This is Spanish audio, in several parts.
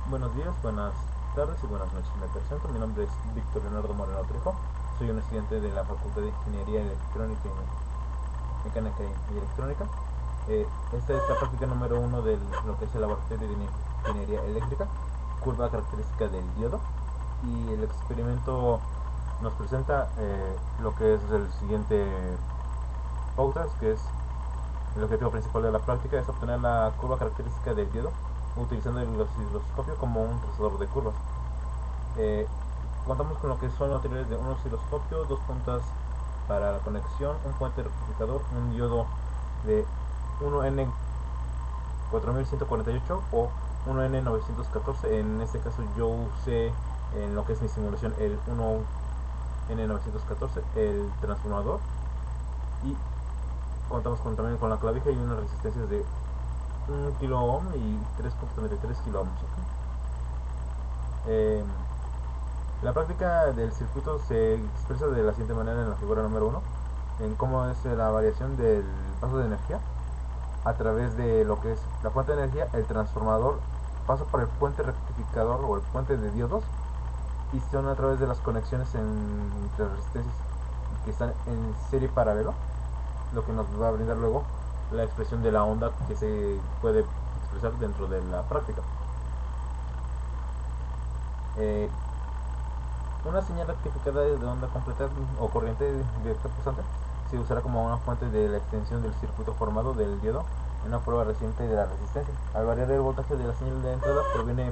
Buenos días, buenas tardes y buenas noches. Me presento, mi nombre es Víctor Leonardo Moreno Trejo. Soy un estudiante de la Facultad de Ingeniería Electrónica y Mecánica y Electrónica. Esta es la práctica número uno de lo que es el laboratorio de ingeniería eléctrica, curva característica del diodo. Y el experimento nos presenta lo que es el siguiente pautas, que es el objetivo principal de la práctica es obtener la curva característica del diodo utilizando el osciloscopio como un trazador de curvas. Eh, Contamos con lo que son los materiales de un osciloscopio, dos puntas para la conexión, un puente rectificador, un diodo de 1N4148 o 1N914. En este caso yo usé en lo que es mi simulación el 1N914, el transformador, y contamos también con la clavija y unas resistencias de 1 kilo ohm y 3.33 kilo ohms. Eh, la práctica del circuito se expresa de la siguiente manera en la figura número uno, en cómo es la variación del paso de energía a través de lo que es la fuente de energía, el transformador pasa por el puente rectificador o el puente de diodos y son a través de las conexiones entre resistencias que están en serie paralelo, lo que nos va a brindar luego la expresión de la onda que se puede expresar dentro de la práctica. Eh, Una señal rectificada de onda completa o corriente directa pulsante se usará como una fuente de la extensión del circuito formado del diodo en una prueba reciente de la resistencia. Al variar el voltaje de la señal de entrada proviene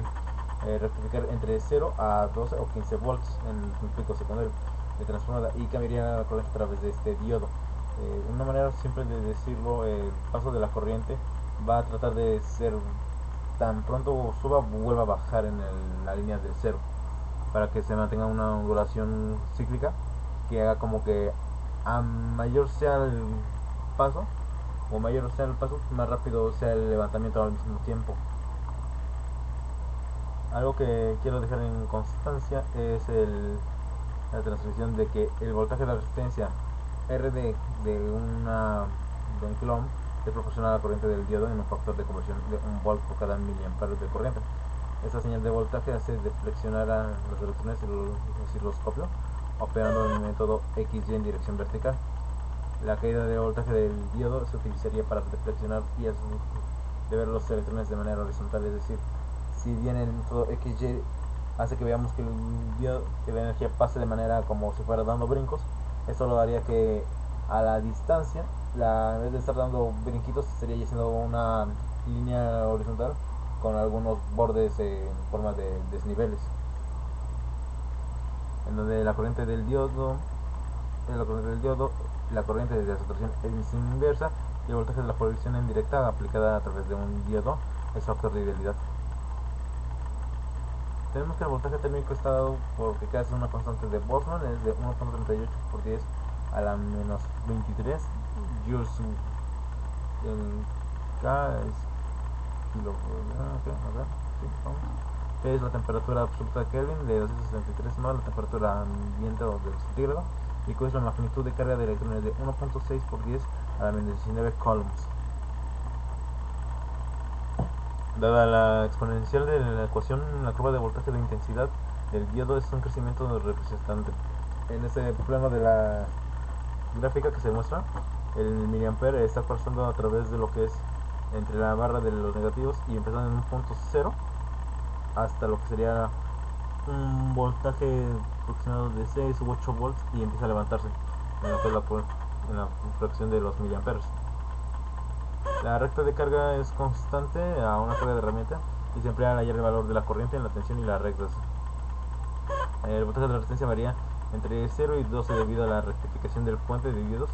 rectificar entre 0 a 12 o 15 volts en el pico secundario de transformada y cambiaría la corriente a través de este diodo. Una manera simple de decirlo, el paso de la corriente va a tratar de ser tan pronto suba vuelva a bajar en la línea del cero para que se mantenga una duración cíclica que haga como que a mayor sea el paso o mayor sea el paso, más rápido sea el levantamiento al mismo tiempo. Algo que quiero dejar en constancia es la transmisión de que el voltaje de la resistencia RD de un kilo ohm es proporcional a la corriente del diodo en un factor de conversión de 1 volt por cada miliampere de corriente. Esta señal de voltaje hace deflexionar a los electrones del osciloscopio operando en el método XY en dirección vertical. La caída de voltaje del diodo se utilizaría para deflexionar y de ver los electrones de manera horizontal, es decir, si bien el método XY hace que veamos que que la energía pase de manera como si fuera dando brincos, esto lo haría que a la distancia, en vez de estar dando brinquitos, estaría haciendo una línea horizontal con algunos bordes en forma de desniveles, en donde la corriente de saturación es inversa y el voltaje de la polarización en directa aplicada a través de un diodo es factor de idealidad. Tenemos que el voltaje térmico está dado porque K es una constante de Boltzmann, es de 1.38 por 10 a la menos 23 joules. El K es kilo. Sí, vamos. Que es la temperatura absoluta de Kelvin de 273 más la temperatura ambiente o del centígrado, y que es la magnitud de carga de electrones de 1.6 por 10 a la menos 19 coulombs. Dada la exponencial de la ecuación, la curva de voltaje de intensidad del diodo es un crecimiento representante. En este plano de la gráfica que se muestra, el miliampere está pasando a través de lo que es entre la barra de los negativos y empezando en un punto cero hasta lo que sería un voltaje aproximado de 6 u 8 volts y empieza a levantarse en lo que es en la fracción de los miliamperes. La recta de carga es constante a una carga de herramienta y se emplea al hallar el valor de la corriente en la tensión y las rectas. El voltaje de la resistencia varía entre 0 y 12 debido a la rectificación del puente de diodos.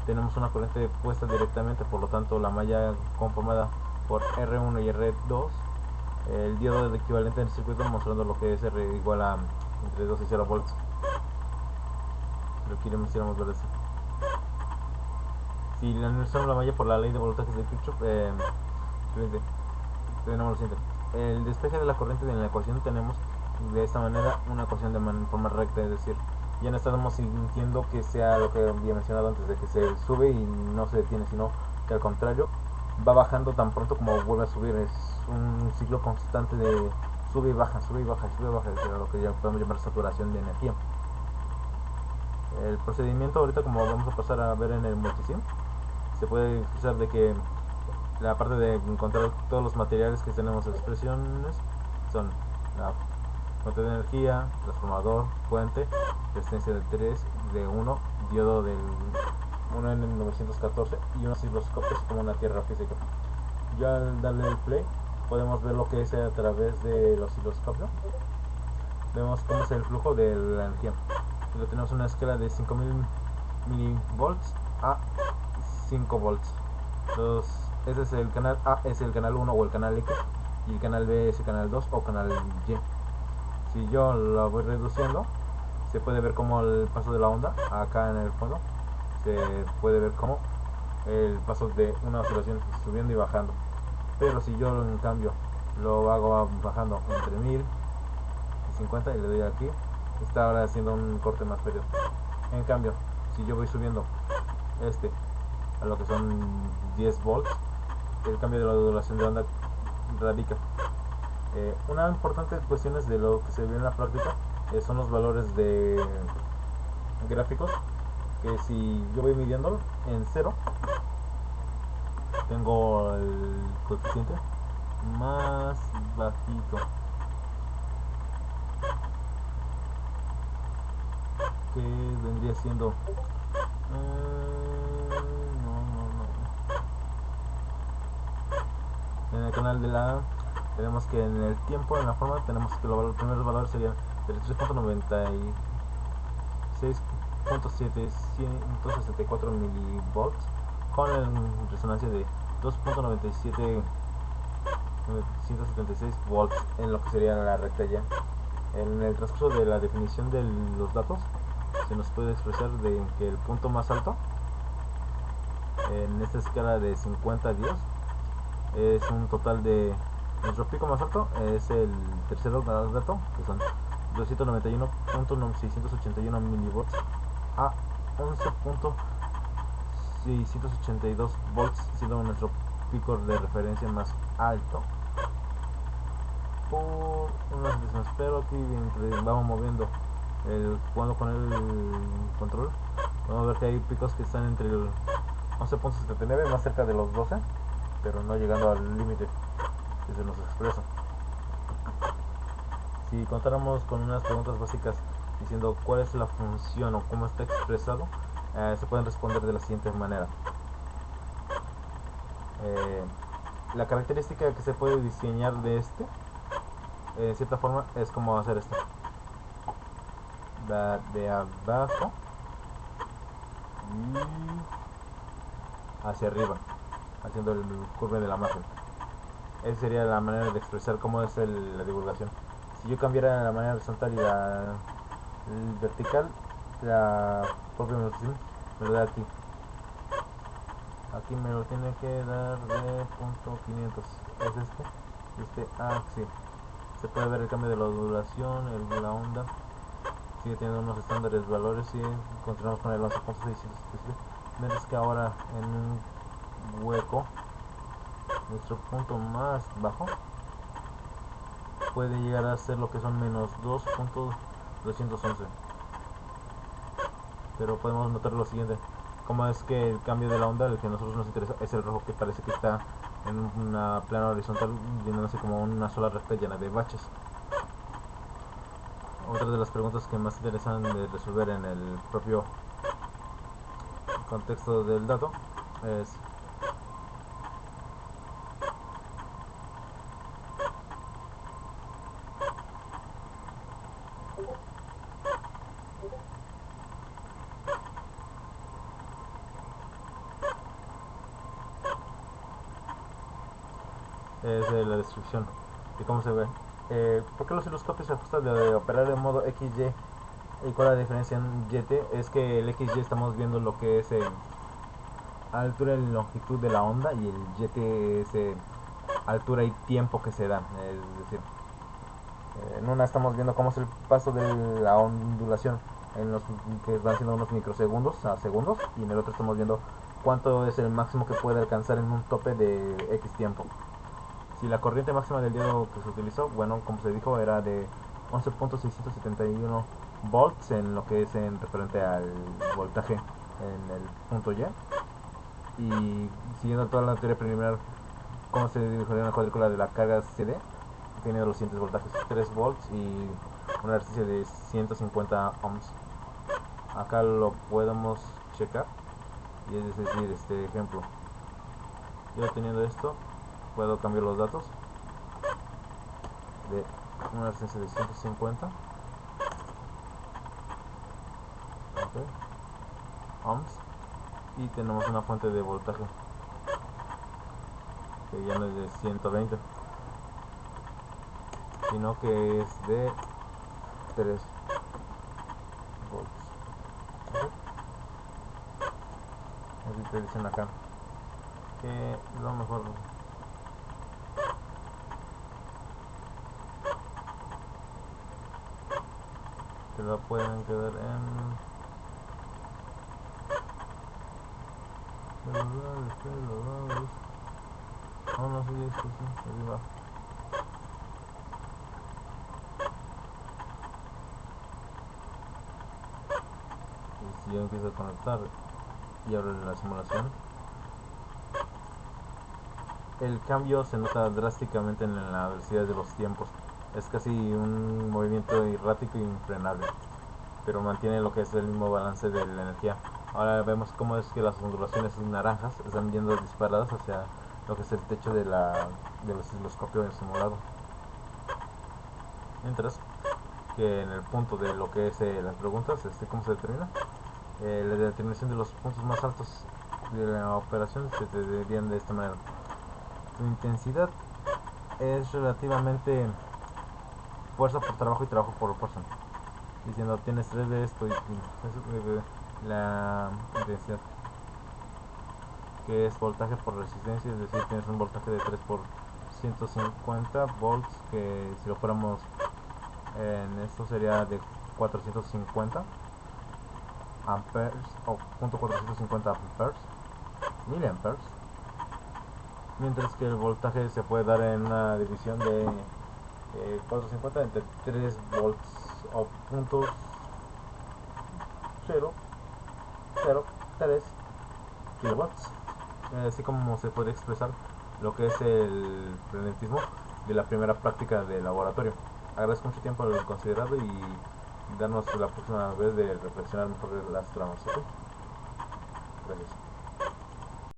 Tenemos una corriente puesta directamente, por lo tanto la malla conformada por R1 y R2, el diodo es equivalente en el circuito mostrando lo que es R igual a entre 2 y 0 volts. Pero quisiéramos ver eso. Si analizamos la malla por la ley de voltajes de Kirchhoff, tenemos lo siguiente. El despeje de la corriente en la ecuación tenemos de esta manera una ecuación de forma recta, es decir, ya no estamos sintiendo que sea lo que había mencionado antes, de que se sube y no se detiene, sino que al contrario va bajando tan pronto como vuelve a subir. Es un ciclo constante sube y baja, sube y baja, sube y baja, es lo que ya podemos llamar saturación de energía. El procedimiento ahorita, como vamos a pasar a ver en el multisim, se puede expresar de que la parte de encontrar todos los materiales que tenemos expresiones son la fuente de energía, transformador, fuente, resistencia de 3, de 1, diodo del 1 en 914 y unos osciloscopios como una tierra física. Ya al darle el play podemos ver lo que es a través del osciloscopio. Vemos cómo es el flujo de la energía. Y lo tenemos una escala de 5000 milivolts a 5 volts. Ese es el canal A, es el canal 1 o el canal X, y el canal B es el canal 2 o canal Y. Si yo lo voy reduciendo, se puede ver como el paso de la onda acá en el fondo. Se puede ver como el paso de una oscilación subiendo y bajando. Pero si yo en cambio lo hago bajando entre 1000 y 50 y le doy aquí, está ahora haciendo un corte más periodo. En cambio, si yo voy subiendo a lo que son 10 volts, el cambio de la duración de onda radica. Una importante cuestión es de lo que se ve en la práctica, son los valores de gráficos, que si yo voy midiendo en 0, tengo el coeficiente más bajito, que vendría siendo en el canal de la A tenemos que en el tiempo, en la forma, tenemos que los primeros valores serían de 3.96.764 milivolts con resonancia de 2.976 volts en lo que sería la recta ya. En el transcurso de la definición de los datos se nos puede expresar de que el punto más alto en esta escala de 50 a 10 es un total de, nuestro pico más alto es el tercero dato, que son 291.681 milivolts a 11.682 volts, siendo nuestro pico de referencia más alto por unas décimas. Pero aquí mientras vamos moviendo jugando con el control, vamos a ver que hay picos que están entre el 11.79, más cerca de los 12, pero no llegando al límite que se nos expresa. Si contáramos con unas preguntas básicas diciendo cuál es la función o cómo está expresado, se pueden responder de la siguiente manera. La característica que se puede diseñar de en cierta forma, es como hacer esto. Va de abajo y hacia arriba, haciendo el curve de la imagen. Esa sería la manera de expresar cómo es la divulgación. Si yo cambiara la manera horizontal y el vertical, la propia me lo da aquí. Aquí me lo tiene que dar de punto 500. Es sí. Se puede ver el cambio de la duración, la onda. Sigue teniendo unos estándares valores y continuamos con el 11.677. Mientras que ahora en un hueco, nuestro punto más bajo puede llegar a ser lo que son menos 2.211. Pero podemos notar lo siguiente, como es que el cambio de la onda, el que a nosotros nos interesa, es el rojo, que parece que está en una plana horizontal llenándose como una sola recta llena de baches. Otra de las preguntas que más interesan de resolver en el propio contexto del dato es la descripción de cómo se ve. ¿Por qué los osciloscopios se ajustan de operar en modo XY? ¿Y cuál es la diferencia en YT? Es que el XY estamos viendo lo que es altura y longitud de la onda, y el YT es altura y tiempo que se dan. Es decir, en una estamos viendo cómo es el paso de la ondulación, en los que van siendo unos microsegundos a segundos, y en el otro estamos viendo cuánto es el máximo que puede alcanzar en un tope de X tiempo. Si la corriente máxima del diodo que se utilizó, bueno, como se dijo, era de 11.671 volts en lo que es en referente al voltaje en el punto Y. Y siguiendo toda la teoría preliminar, cómo se dibujaría una cuadrícula de la carga CD, tiene los siguientes voltajes: 3 volts y una resistencia de 150 ohms. Acá lo podemos checar, y es decir, este ejemplo, yo teniendo esto puedo cambiar los datos de una resistencia de 150 ohms, y tenemos una fuente de voltaje que ya no es de 120, sino que es de 3 volts. ¿Okay? Así te dicen acá que lo mejor te lo pueden quedar en celulares. Oh, no, sí, esto sí, arriba. Y si yo empiezo a conectar y abro la simulación, el cambio se nota drásticamente en la velocidad de los tiempos. Es casi un movimiento errático e infrenable, pero mantiene lo que es el mismo balance de la energía. Ahora vemos cómo es que las ondulaciones naranjas están yendo disparadas hacia lo que es el techo del osciloscopio simulado. Mientras que en el punto de lo que es las preguntas, ¿cómo se determina? La determinación de los puntos más altos de la operación se deberían de esta manera. Tu intensidad es relativamente fuerza por trabajo y trabajo por fuerza. Diciendo tienes 3 de esto y la intensidad, que es voltaje por resistencia, es decir, tienes un voltaje de 3 por 150 volts, que si lo fuéramos en esto sería de 450 amperes o punto 450 amperes, miliamperes, mientras que el voltaje se puede dar en una división de 450 entre 3 volts o puntos 0.03 kilowatts, así como se puede expresar lo que es el frenetismo de la primera práctica de laboratorio. Agradezco mucho tiempo al considerado y darnos la próxima vez de reflexionar mejor las tramas. ¿Okay? Gracias.